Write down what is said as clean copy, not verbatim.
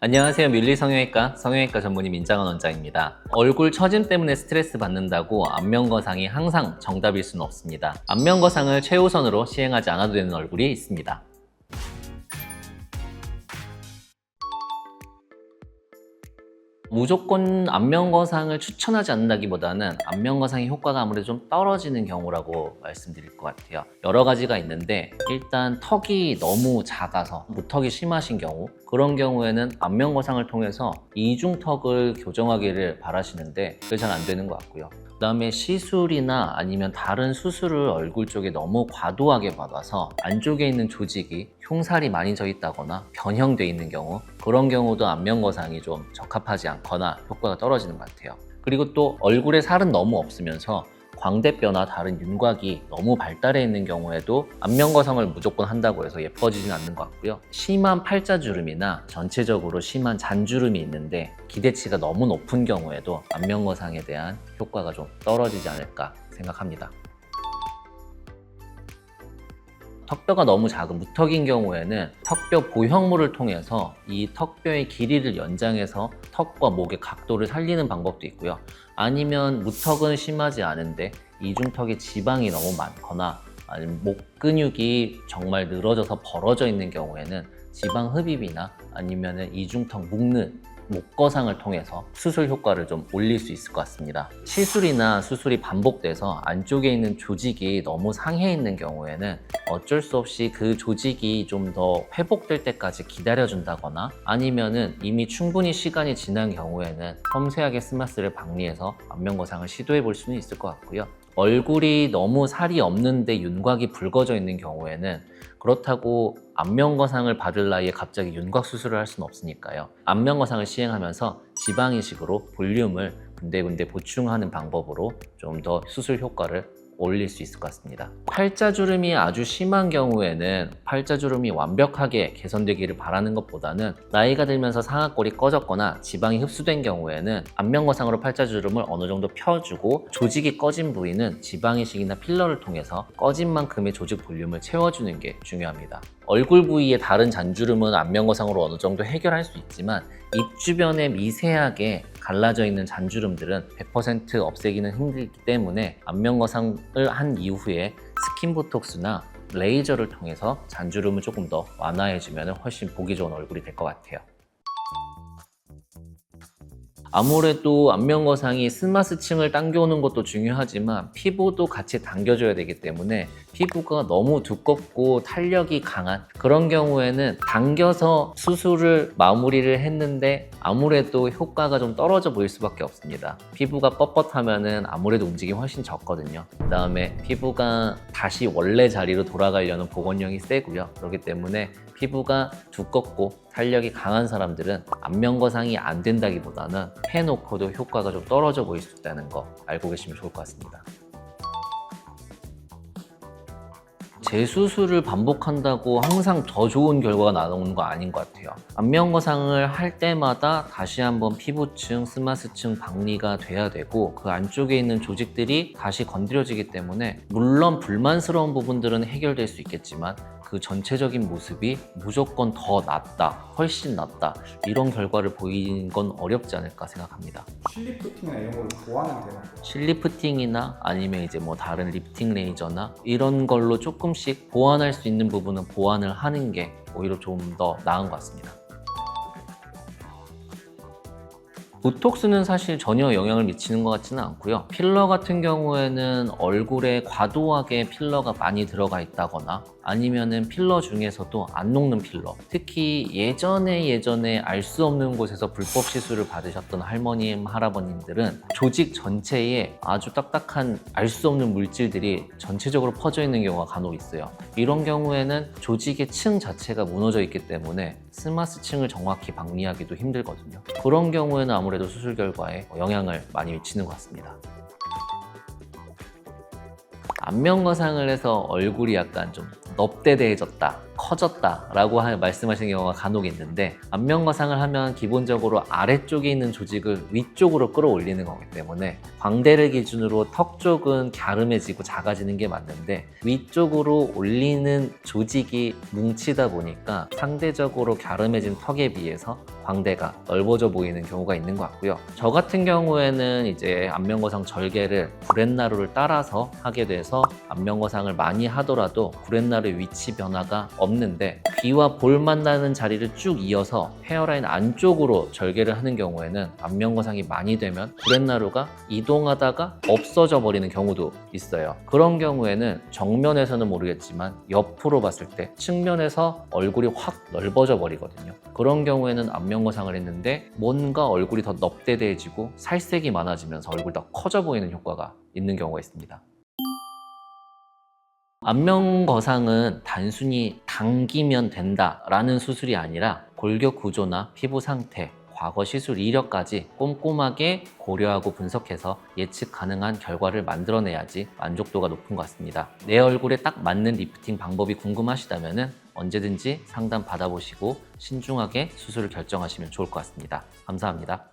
안녕하세요. 밀리 성형외과 전문의 민장원 원장입니다. 얼굴 처짐 때문에 스트레스 받는다고 안면거상이 항상 정답일 수는 없습니다. 안면거상을 최우선으로 시행하지 않아도 되는 얼굴이 있습니다. 무조건 안면거상을 추천하지 않는다기보다는 안면거상의 효과가 아무래도 좀 떨어지는 경우라고 말씀드릴 것 같아요. 여러 가지가 있는데, 일단 턱이 너무 작아서 무턱이 심하신 경우, 그런 경우에는 안면거상을 통해서 이중턱을 교정하기를 바라시는데 그게 잘 안 되는 것 같고요. 그 다음에 시술이나 아니면 다른 수술을 얼굴 쪽에 너무 과도하게 받아서 안쪽에 있는 조직이 흉살이 많이 져 있다거나 변형돼 있는 경우, 그런 경우도 안면거상이 좀 적합하지 않거나 효과가 떨어지는 것 같아요. 그리고 또 얼굴에 살은 너무 없으면서 광대뼈나 다른 윤곽이 너무 발달해 있는 경우에도 안면거상을 무조건 한다고 해서 예뻐지진 않는 것 같고요. 심한 팔자주름이나 전체적으로 심한 잔주름이 있는데 기대치가 너무 높은 경우에도 안면거상에 대한 효과가 좀 떨어지지 않을까 생각합니다. 턱뼈가 너무 작은 무턱인 경우에는 턱뼈 보형물을 통해서 이 턱뼈의 길이를 연장해서 턱과 목의 각도를 살리는 방법도 있고요. 아니면 무턱은 심하지 않은데 이중턱에 지방이 너무 많거나 아니면 목 근육이 정말 늘어져서 벌어져 있는 경우에는 지방 흡입이나 아니면 이중턱 묶는 목거상을 통해서 수술 효과를 좀 올릴 수 있을 것 같습니다. 시술이나 수술이 반복돼서 안쪽에 있는 조직이 너무 상해 있는 경우에는 어쩔 수 없이 그 조직이 좀 더 회복될 때까지 기다려준다거나 아니면은 이미 충분히 시간이 지난 경우에는 섬세하게 스마스를 박리해서 안면거상을 시도해 볼 수는 있을 것 같고요. 얼굴이 너무 살이 없는데 윤곽이 붉어져 있는 경우에는 그렇다고 안면거상을 받을 나이에 갑자기 윤곽 수술을 할 수는 없으니까요. 안면거상을 시행하면서 지방이식으로 볼륨을 군데군데 보충하는 방법으로 좀 더 수술 효과를 올릴 수 있을 것 같습니다. 팔자주름이 아주 심한 경우에는 팔자주름이 완벽하게 개선되기를 바라는 것보다는 나이가 들면서 상악골이 꺼졌거나 지방이 흡수된 경우에는 안면거상으로 팔자주름을 어느 정도 펴주고 조직이 꺼진 부위는 지방이식이나 필러를 통해서 꺼진 만큼의 조직 볼륨을 채워주는 게 중요합니다. 얼굴 부위의 다른 잔주름은 안면거상으로 어느 정도 해결할 수 있지만 입 주변에 미세하게 갈라져 있는 잔주름들은 100% 없애기는 힘들기 때문에 안면거상을 한 이후에 스킨보톡스나 레이저를 통해서 잔주름을 조금 더 완화해주면 훨씬 보기 좋은 얼굴이 될 것 같아요. 아무래도 안면거상이 스마스층을 당겨오는 것도 중요하지만 피부도 같이 당겨줘야 되기 때문에 피부가 너무 두껍고 탄력이 강한 그런 경우에는 당겨서 수술을 마무리를 했는데 아무래도 효과가 좀 떨어져 보일 수밖에 없습니다. 피부가 뻣뻣하면은 아무래도 움직임이 훨씬 적거든요. 그 다음에 피부가 다시 원래 자리로 돌아가려는 복원력이 세고요. 그렇기 때문에 피부가 두껍고 탄력이 강한 사람들은 안면거상이 안 된다기보다는 해놓고도 효과가 좀 떨어져 보일 수 있다는 거 알고 계시면 좋을 것 같습니다. 재수술을 반복한다고 항상 더 좋은 결과가 나오는 거 아닌 것 같아요. 안면거상을 할 때마다 다시 한번 피부층, 스마스층 박리가 돼야 되고 그 안쪽에 있는 조직들이 다시 건드려지기 때문에 물론 불만스러운 부분들은 해결될 수 있겠지만 그 전체적인 모습이 무조건 더 낫다, 훨씬 낫다 이런 결과를 보이는 건 어렵지 않을까 생각합니다. 실리프팅이나 이런 걸로 보완은 되나요? 실리프팅이나 아니면 이제 뭐 다른 리프팅 레이저나 이런 걸로 조금씩 보완할 수 있는 부분은 보완을 하는 게 오히려 좀 더 나은 것 같습니다. 보톡스는 사실 전혀 영향을 미치는 것 같지는 않고요. 필러 같은 경우에는 얼굴에 과도하게 필러가 많이 들어가 있다거나 아니면은 필러 중에서도 안 녹는 필러, 특히 예전에 알 수 없는 곳에서 불법 시술을 받으셨던 할머님, 할아버님들은 조직 전체에 아주 딱딱한 알 수 없는 물질들이 전체적으로 퍼져 있는 경우가 간혹 있어요. 이런 경우에는 조직의 층 자체가 무너져 있기 때문에 스마스층을 정확히 박리하기도 힘들거든요. 그런 경우에는 아무래도 수술 결과에 영향을 많이 미치는 것 같습니다. 안면거상을 해서 얼굴이 약간 좀 넙대대해졌다, 커졌다 라고 말씀하시는 경우가 간혹 있는데 안면거상을 하면 기본적으로 아래쪽에 있는 조직을 위쪽으로 끌어올리는 거기 때문에 광대를 기준으로 턱 쪽은 갸름해지고 작아지는 게 맞는데 위쪽으로 올리는 조직이 뭉치다 보니까 상대적으로 갸름해진 턱에 비해서 광대가 넓어져 보이는 경우가 있는 것 같고요. 저 같은 경우에는 이제 안면거상 절개를 구렛나루를 따라서 하게 돼서 안면거상을 많이 하더라도 구렛나루의 위치 변화가 없는데, 귀와 볼 만나는 자리를 쭉 이어서 헤어라인 안쪽으로 절개를 하는 경우에는 안면거상이 많이 되면 구렛나루가 이동하다가 없어져 버리는 경우도 있어요. 그런 경우에는 정면에서는 모르겠지만 옆으로 봤을 때 측면에서 얼굴이 확 넓어져 버리거든요. 그런 경우에는 안면거상을 했는데 뭔가 얼굴이 더 넙대대해지고 살색이 많아지면서 얼굴이 더 커져 보이는 효과가 있는 경우가 있습니다. 안면거상은 단순히 당기면 된다라는 수술이 아니라 골격 구조나 피부 상태, 과거 시술 이력까지 꼼꼼하게 고려하고 분석해서 예측 가능한 결과를 만들어내야지 만족도가 높은 것 같습니다. 내 얼굴에 딱 맞는 리프팅 방법이 궁금하시다면 언제든지 상담 받아보시고 신중하게 수술을 결정하시면 좋을 것 같습니다. 감사합니다.